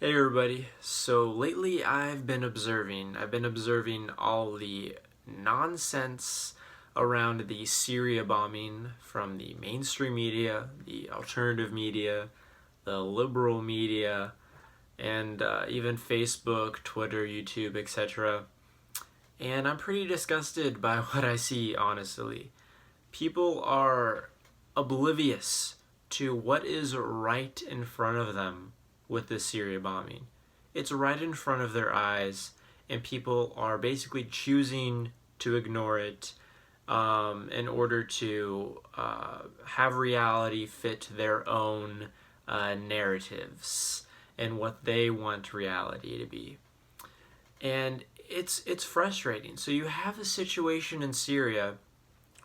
Hey everybody. So lately I've been observing all the nonsense around the Syria bombing from the mainstream media, the alternative media, the liberal media, and even Facebook, Twitter, YouTube, etc. And I'm pretty disgusted by what I see, honestly. People are oblivious to what is right in front of them with this Syria bombing. It's right in front of their eyes, and people are basically choosing to ignore it in order to have reality fit their own narratives and what they want reality to be. And it's frustrating. So you have a situation in Syria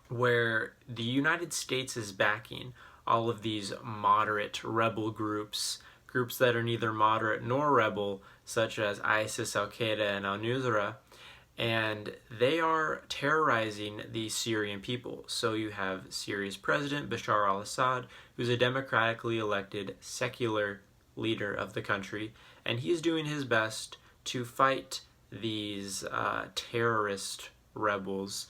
where the United States is backing all of these moderate rebel groups, groups that are neither moderate nor rebel, such as ISIS, Al Qaeda, and Al Nusra, and they are terrorizing the Syrian people. So you have Syria's president, Bashar al Assad, who's a democratically elected secular leader of the country, and he's doing his best to fight these terrorist rebels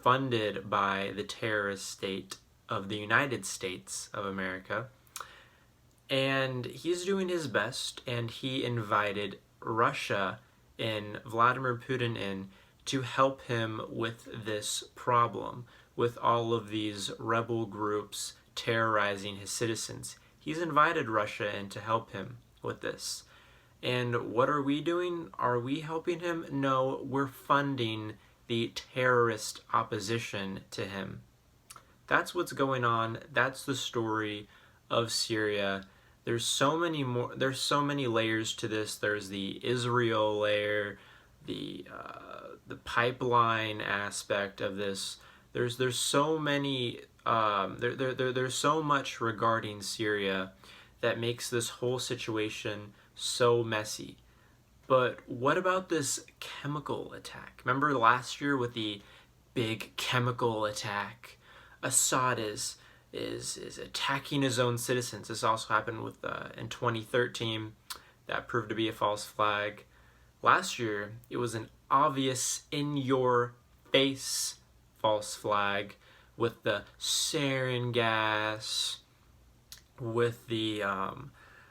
funded by the terrorist state of the United States of America. And he's doing his best, and he invited Russia and Vladimir Putin in to help him with this problem, with all of these rebel groups terrorizing his citizens. He's invited Russia in to help him with this. And what are we doing? Are we helping him? No, we're funding the terrorist opposition to him. That's what's going on. That's the story of Syria. There's so many layers to this. There's the Israel layer, the pipeline aspect of this. There's so many there's so much regarding Syria that makes this whole situation so messy. But what about this chemical attack? Remember last year with the big chemical attack? Assad is attacking his own citizens. This also happened with in 2013. That proved to be a false flag. Last year, it was an obvious, in your face false flag with the sarin gas, with the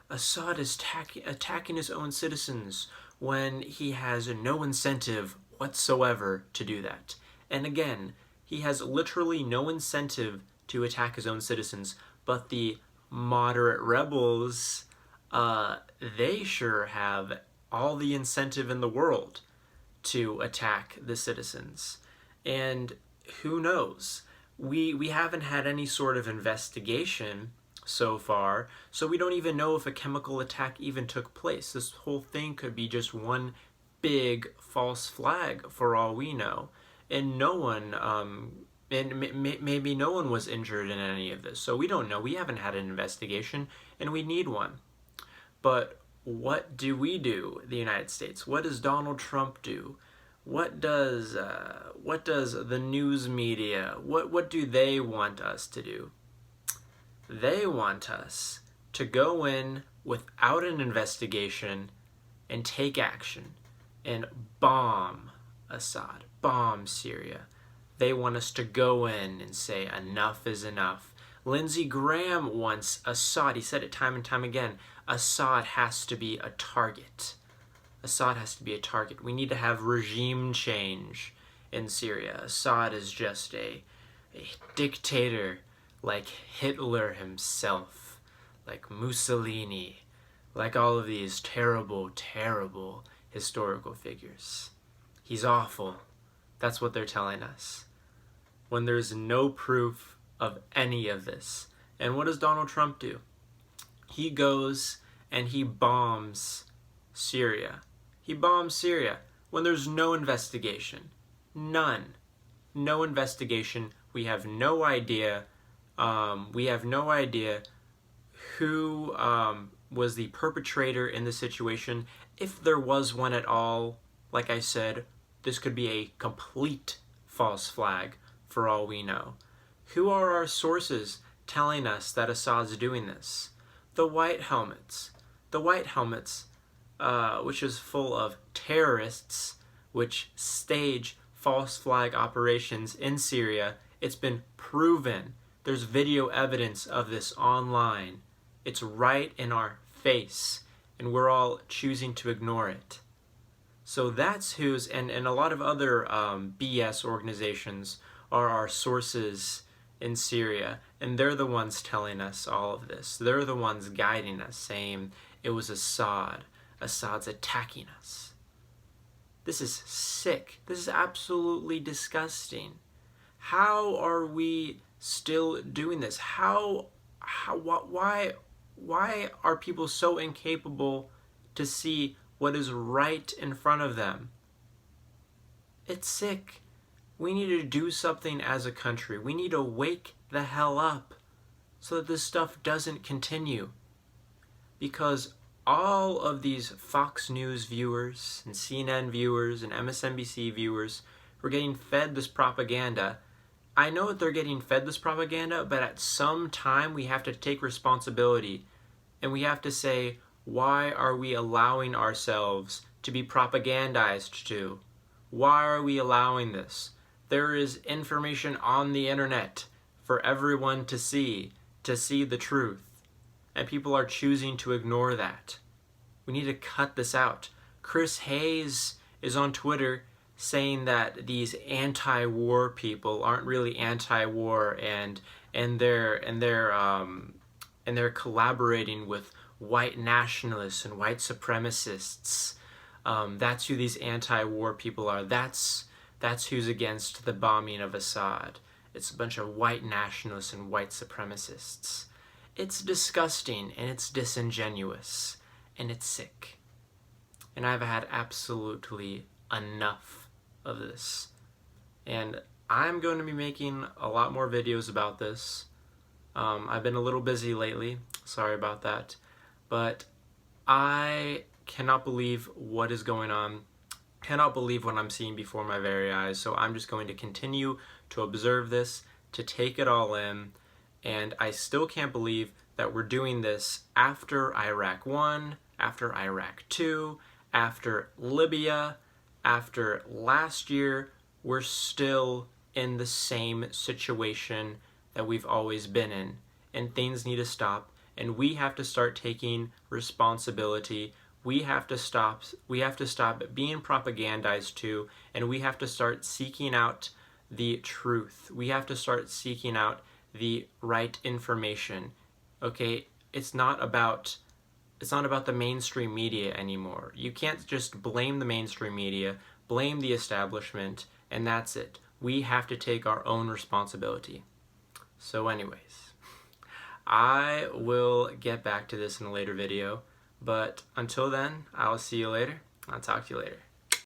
Assad is attacking his own citizens when he has no incentive whatsoever to do that. And again, he has literally no incentive to attack his own citizens, but the moderate rebels, they sure have all the incentive in the world to attack the citizens. And who knows? We haven't had any sort of investigation so far, so we don't even know if a chemical attack even took place. This whole thing could be just one big false flag for all we know. And no one, maybe no one was injured in any of this. So we don't know. We haven't had an investigation, and we need one. But what do we do, the United States? What does Donald Trump do? What does the news media? What do they want us to do? They want us to go in without an investigation and take action and bomb Assad, bomb Syria. They want us to go in and say enough is enough. Lindsey Graham wants Assad, he said it time and time again, Assad has to be a target. Assad has to be a target. We need to have regime change in Syria. Assad is just a dictator like Hitler himself, like Mussolini, like all of these terrible, terrible historical figures. He's awful. That's what they're telling us. When there's no proof of any of this. And what does Donald Trump do? He goes and he bombs Syria. He bombs Syria when there's no investigation. None. No investigation. We have no idea. We have no idea who was the perpetrator in the situation. If there was one at all, like I said, this could be a complete false flag for all we know. Who are our sources telling us that Assad's doing this? The White Helmets. The White Helmets, which is full of terrorists, which stage false flag operations in Syria. It's been proven. There's video evidence of this online. It's right in our face, and we're all choosing to ignore it. So that's who's, and a lot of other BS organizations are our sources in Syria, and they're the ones telling us all of this. They're the ones guiding us, saying it was Assad. Assad's attacking us. This is sick. This is absolutely disgusting. How are we still doing this? Why are people so incapable to see what is right in front of them? It's sick. We need to do something as a country. We need to wake the hell up so that this stuff doesn't continue. Because all of these Fox News viewers and CNN viewers and MSNBC viewers who are getting fed this propaganda, I know that they're getting fed this propaganda, but at some time we have to take responsibility and we have to say, why are we allowing ourselves to be propagandized to? Why are we allowing this? There is information on the internet for everyone to see the truth. And people are choosing to ignore that. We need to cut this out. Chris Hayes is on Twitter saying that these anti-war people aren't really anti-war, and they're collaborating with white nationalists and white supremacists. That's who these anti-war people are. That's who's against the bombing of Assad. It's a bunch of white nationalists and white supremacists. It's disgusting, and it's disingenuous, and it's sick. And I've had absolutely enough of this. And I'm going to be making a lot more videos about this. I've been a little busy lately, sorry about that. But I cannot believe what is going on. Cannot believe what I'm seeing before my very eyes. So I'm just going to continue to observe this, to take it all in. And I still can't believe that we're doing this after Iraq 1, after Iraq 2, after Libya, after last year. We're still in the same situation that we've always been in. And things need to stop. And we have to start taking responsibility. We have to stop being propagandized to, and we have to start seeking out the truth. We have to start seeking out the right information. Okay, it's not about the mainstream media anymore. You can't just blame the mainstream media, blame the establishment, and that's it. We have to take our own responsibility. So anyways, I will get back to this in a later video, but until then, I'll see you later. I'll talk to you later.